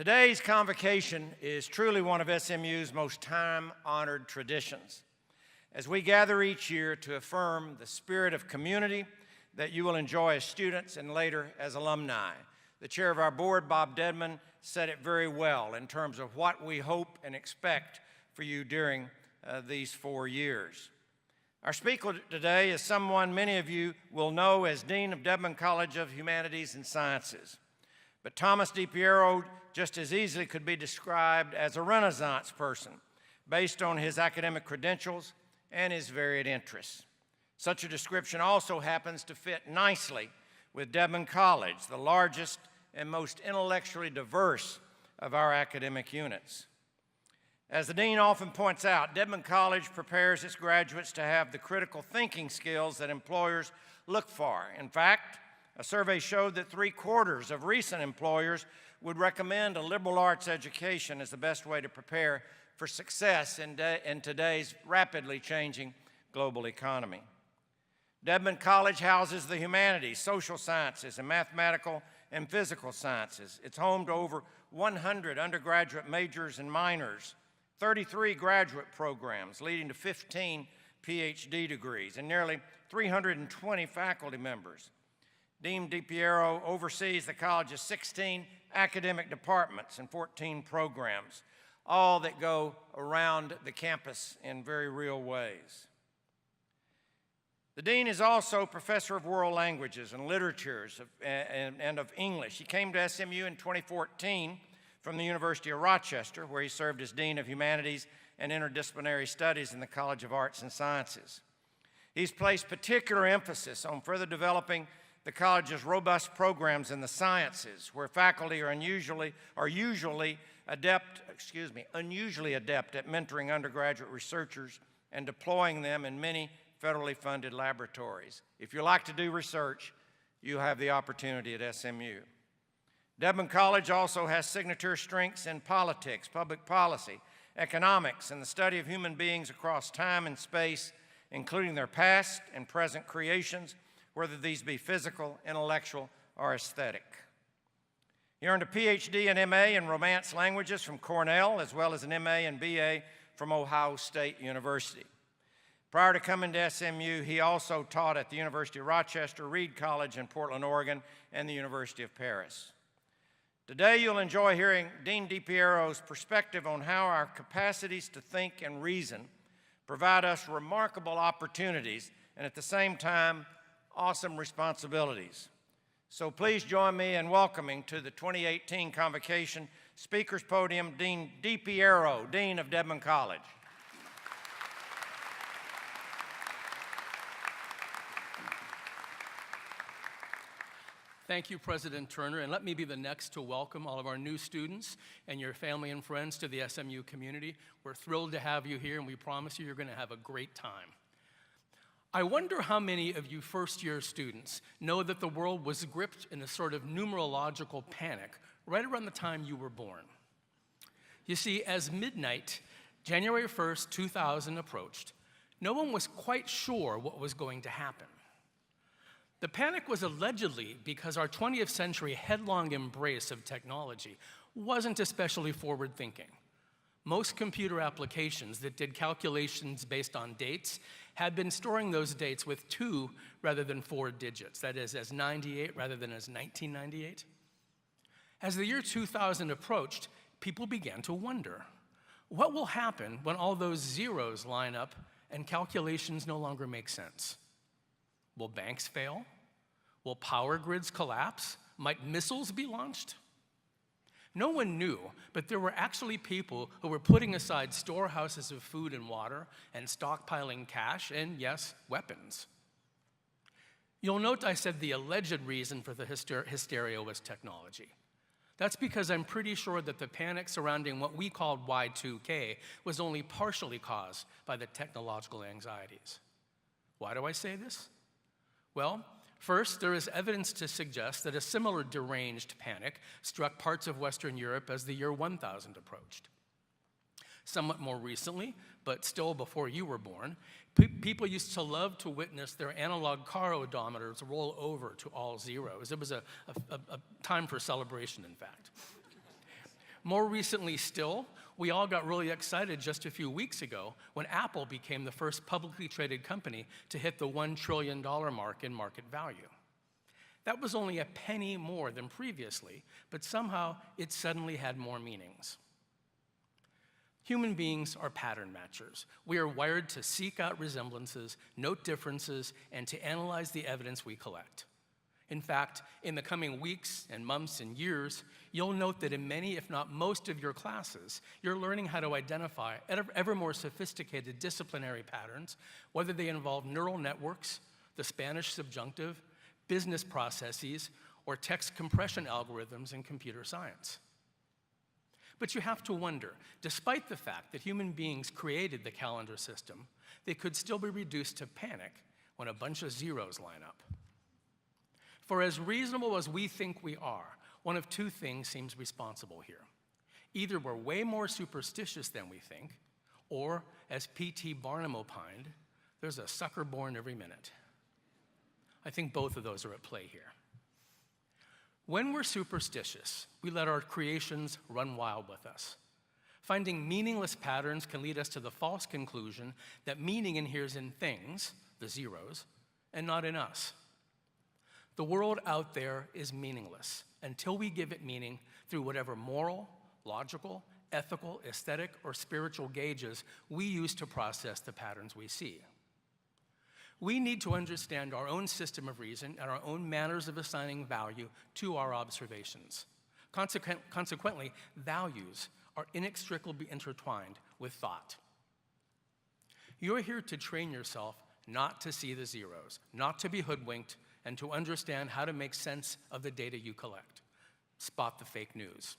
Today's convocation is truly one of SMU's most time-honored traditions, as we gather each year to affirm the spirit of community that you will enjoy as students and later as alumni. The chair of our board, Bob Dedman, said it very well in terms of what we hope and expect for you during these 4 years. Our speaker today is someone many of you will know as Dean of Dedman College of Humanities and Sciences. But Thomas DiPiero just as easily could be described as a Renaissance person based on his academic credentials and his varied interests. Such a description also happens to fit nicely with Dedman College, the largest and most intellectually diverse of our academic units. As the dean often points out, Dedman College prepares its graduates to have the critical thinking skills that employers look for. In fact, a survey showed that 3/4 of recent employers would recommend a liberal arts education as the best way to prepare for success in today's rapidly changing global economy. Dedman College houses the humanities, social sciences, and mathematical and physical sciences. It's home to over 100 undergraduate majors and minors, 33 graduate programs leading to 15 PhD degrees, and nearly 320 faculty members. Dean DiPiero oversees the college's 16 academic departments and 14 programs, all that go around the campus in very real ways. The dean is also professor of world languages and literatures and of English. He came to SMU in 2014 from the University of Rochester, where he served as Dean of Humanities and Interdisciplinary Studies in the College of Arts and Sciences. He's placed particular emphasis on further developing the college's robust programs in the sciences, where faculty are unusually adept at mentoring undergraduate researchers and deploying them in many federally funded laboratories. If you like to do research, you have the opportunity at SMU. Dedman College also has signature strengths in politics, public policy, economics, and the study of human beings across time and space, including their past and present creations, whether these be physical, intellectual, or aesthetic. He earned a PhD and MA in Romance languages from Cornell, as well as an MA and BA from Ohio State University. Prior to coming to SMU, he also taught at the University of Rochester, Reed College in Portland, Oregon, and the University of Paris. Today, you'll enjoy hearing Dean DiPiero's perspective on how our capacities to think and reason provide us remarkable opportunities and at the same time, awesome responsibilities. So please join me in welcoming to the 2018 Convocation Speakers Podium, Dean DiPiero, Dean of Dedman College. Thank you, President Turner, and let me be the next to welcome all of our new students and your family and friends to the SMU community. We're thrilled to have you here, and we promise you're going to have a great time. I wonder how many of you first-year students know that the world was gripped in a sort of numerological panic right around the time you were born. You see, as midnight, January 1st, 2000 approached, no one was quite sure what was going to happen. The panic was allegedly because our 20th century headlong embrace of technology wasn't especially forward-thinking. Most computer applications that did calculations based on dates had been storing those dates with 2 rather than 4 digits, that is, as 98 rather than as 1998. As the year 2000 approached, people began to wonder, what will happen when all those zeros line up and calculations no longer make sense? Will banks fail? Will power grids collapse? Might missiles be launched? No one knew, but there were actually people who were putting aside storehouses of food and water and stockpiling cash and, yes, weapons. You'll note I said the alleged reason for the hysteria was technology. That's because I'm pretty sure that the panic surrounding what we called Y2K was only partially caused by the technological anxieties. Why do I say this? Well, first, there is evidence to suggest that a similar deranged panic struck parts of Western Europe as the year 1000 approached. Somewhat more recently, but still before you were born, people used to love to witness their analog car odometers roll over to all zeros. It was a time for celebration, in fact. More recently still, we all got really excited just a few weeks ago when Apple became the first publicly traded company to hit the $1 trillion mark in market value. That was only a penny more than previously, but somehow it suddenly had more meanings. Human beings are pattern matchers. We are wired to seek out resemblances, note differences, and to analyze the evidence we collect. In fact, in the coming weeks and months and years, you'll note that in many, if not most of your classes, you're learning how to identify ever more sophisticated disciplinary patterns, whether they involve neural networks, the Spanish subjunctive, business processes, or text compression algorithms in computer science. But you have to wonder, despite the fact that human beings created the calendar system, they could still be reduced to panic when a bunch of zeros line up. For as reasonable as we think we are, one of two things seems responsible here. Either we're way more superstitious than we think, or, as P.T. Barnum opined, there's a sucker born every minute. I think both of those are at play here. When we're superstitious, we let our creations run wild with us. Finding meaningless patterns can lead us to the false conclusion that meaning inheres in things, the zeros, and not in us. The world out there is meaningless until we give it meaning through whatever moral, logical, ethical, aesthetic, or spiritual gauges we use to process the patterns we see. We need to understand our own system of reason and our own manners of assigning value to our observations. Consequently, values are inextricably intertwined with thought. You're here to train yourself not to see the zeros, not to be hoodwinked, and to understand how to make sense of the data you collect. Spot the fake news.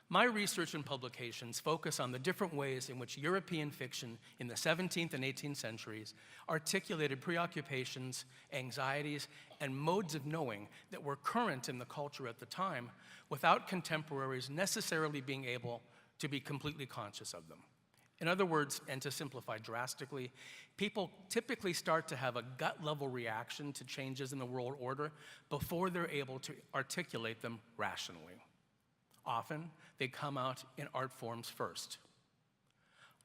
My research and publications focus on the different ways in which European fiction in the 17th and 18th centuries articulated preoccupations, anxieties, and modes of knowing that were current in the culture at the time without contemporaries necessarily being able to be completely conscious of them. In other words, and to simplify drastically, people typically start to have a gut-level reaction to changes in the world order before they're able to articulate them rationally. Often, they come out in art forms first.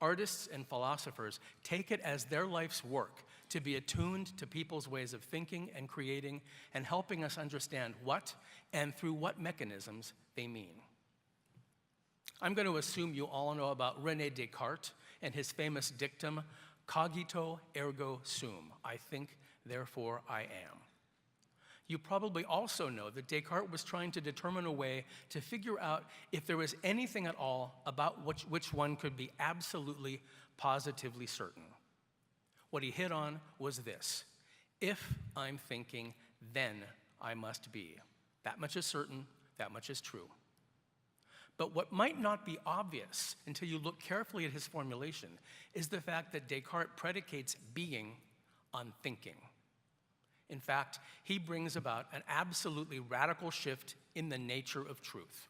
Artists and philosophers take it as their life's work to be attuned to people's ways of thinking and creating and helping us understand what and through what mechanisms they mean. I'm going to assume you all know about René Descartes and his famous dictum, cogito ergo sum, I think, therefore I am. You probably also know that Descartes was trying to determine a way to figure out if there was anything at all about which one could be absolutely, positively certain. What he hit on was this: if I'm thinking, then I must be. That much is certain, that much is true. But what might not be obvious until you look carefully at his formulation is the fact that Descartes predicates being on thinking. In fact, he brings about an absolutely radical shift in the nature of truth.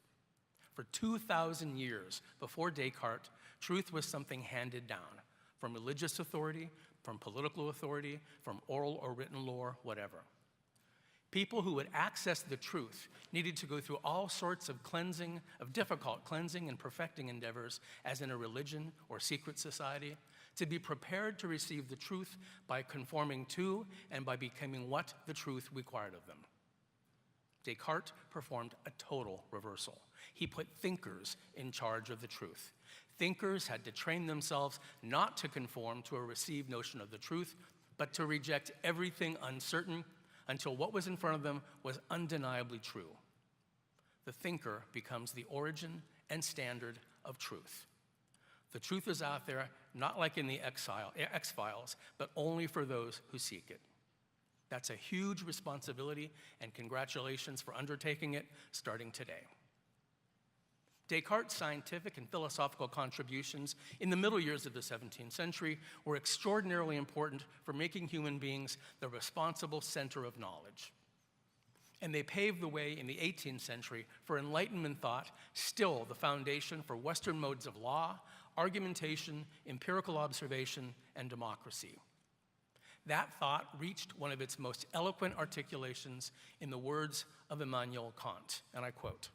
For 2,000 years before Descartes, truth was something handed down from religious authority, from political authority, from oral or written lore, whatever. People who would access the truth needed to go through all sorts of difficult cleansing and perfecting endeavors, as in a religion or secret society, to be prepared to receive the truth by conforming to and by becoming what the truth required of them. Descartes performed a total reversal. He put thinkers in charge of the truth. Thinkers had to train themselves not to conform to a received notion of the truth, but to reject everything uncertain until what was in front of them was undeniably true. The thinker becomes the origin and standard of truth. The truth is out there, not like in the X-Files, but only for those who seek it. That's a huge responsibility, and congratulations for undertaking it starting today. Descartes' scientific and philosophical contributions in the middle years of the 17th century were extraordinarily important for making human beings the responsible center of knowledge. And they paved the way in the 18th century for Enlightenment thought, still the foundation for Western modes of law, argumentation, empirical observation, and democracy. That thought reached one of its most eloquent articulations in the words of Immanuel Kant, and I quote,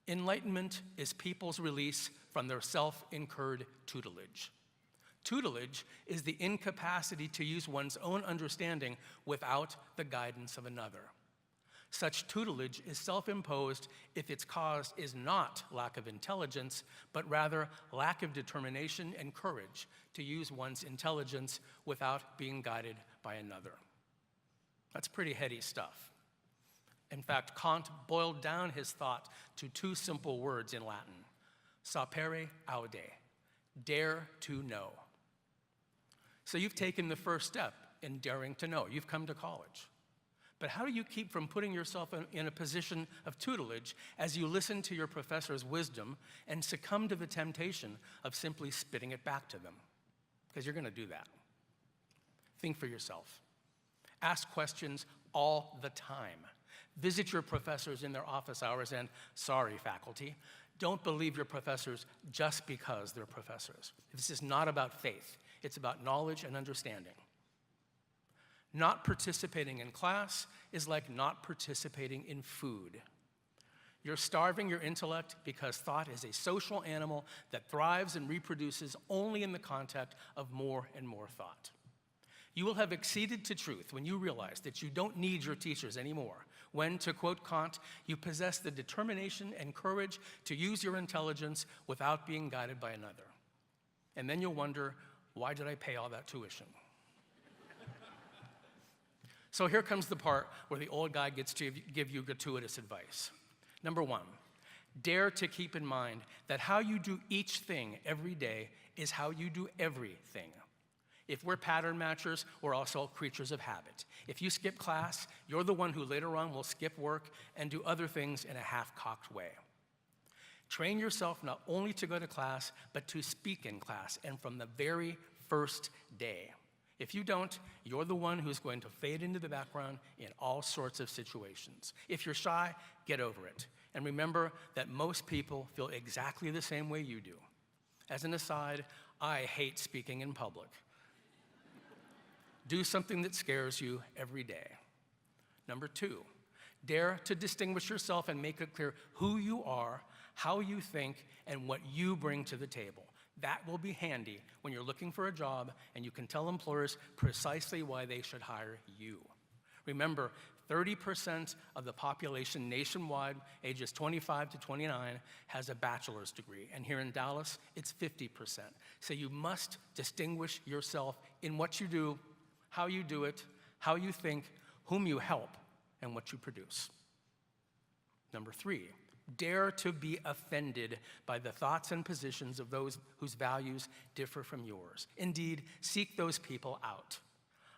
Enlightenment is people's release from their self-incurred tutelage. Tutelage is the incapacity to use one's own understanding without the guidance of another. Such tutelage is self-imposed if its cause is not lack of intelligence, but rather lack of determination and courage to use one's intelligence without being guided by another. That's pretty heady stuff. In fact, Kant boiled down his thought to two simple words in Latin: sapere aude, dare to know. So you've taken the first step in daring to know. You've come to college. But how do you keep from putting yourself in a position of tutelage as you listen to your professor's wisdom and succumb to the temptation of simply spitting it back to them? Because you're going to do that. Think for yourself. Ask questions all the time. Visit your professors in their office hours, and sorry, faculty, don't believe your professors just because they're professors. This is not about faith. It's about knowledge and understanding. Not participating in class is like not participating in food. You're starving your intellect because thought is a social animal that thrives and reproduces only in the contact of more and more thought. You will have acceded to truth when you realize that you don't need your teachers anymore, when, to quote Kant, you possess the determination and courage to use your intelligence without being guided by another. And then you'll wonder, why did I pay all that tuition? So here comes the part where the old guy gets to give you gratuitous advice. Number one, dare to keep in mind that how you do each thing every day is how you do everything. If we're pattern matchers, we're also creatures of habit. If you skip class, you're the one who later on will skip work and do other things in a half-cocked way. Train yourself not only to go to class, but to speak in class, and from the very first day. If you don't, you're the one who's going to fade into the background in all sorts of situations. If you're shy, get over it. And remember that most people feel exactly the same way you do. As an aside, I hate speaking in public. Do something that scares you every day. Number two, dare to distinguish yourself and make it clear who you are, how you think, and what you bring to the table. That will be handy when you're looking for a job and you can tell employers precisely why they should hire you. Remember, 30% of the population nationwide, ages 25 to 29, has a bachelor's degree. And here in Dallas, it's 50%. So you must distinguish yourself in what you do, how you think, whom you help, and what you produce. Number three, dare to be offended by the thoughts and positions of those whose values differ from yours. Indeed, seek those people out.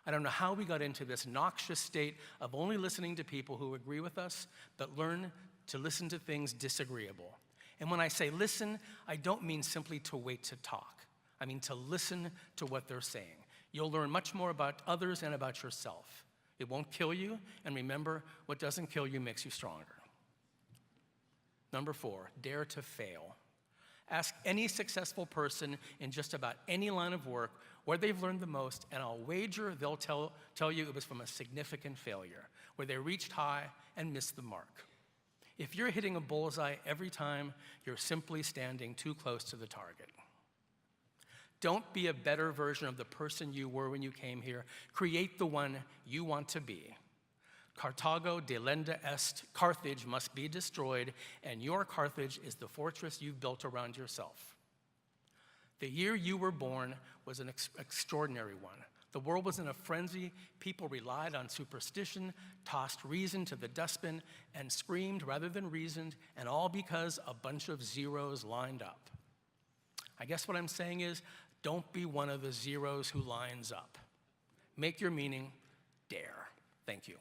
I don't know how we got into this noxious state of only listening to people who agree with us, but learn to listen to things disagreeable. And when I say listen, I don't mean simply to wait to talk. I mean to listen to what they're saying. You'll learn much more about others and about yourself. It won't kill you, and remember, what doesn't kill you makes you stronger. Number four, dare to fail. Ask any successful person in just about any line of work where they've learned the most, and I'll wager they'll tell you it was from a significant failure, where they reached high and missed the mark. If you're hitting a bullseye every time, you're simply standing too close to the target. Don't be a better version of the person you were when you came here. Create the one you want to be. Carthago delenda est, Carthage must be destroyed, and your Carthage is the fortress you've built around yourself. The year you were born was an extraordinary one. The world was in a frenzy. People relied on superstition, tossed reason to the dustbin, and screamed rather than reasoned, and all because a bunch of zeros lined up. I guess what I'm saying is, don't be one of the zeros who lines up. Make your meaning, dare. Thank you.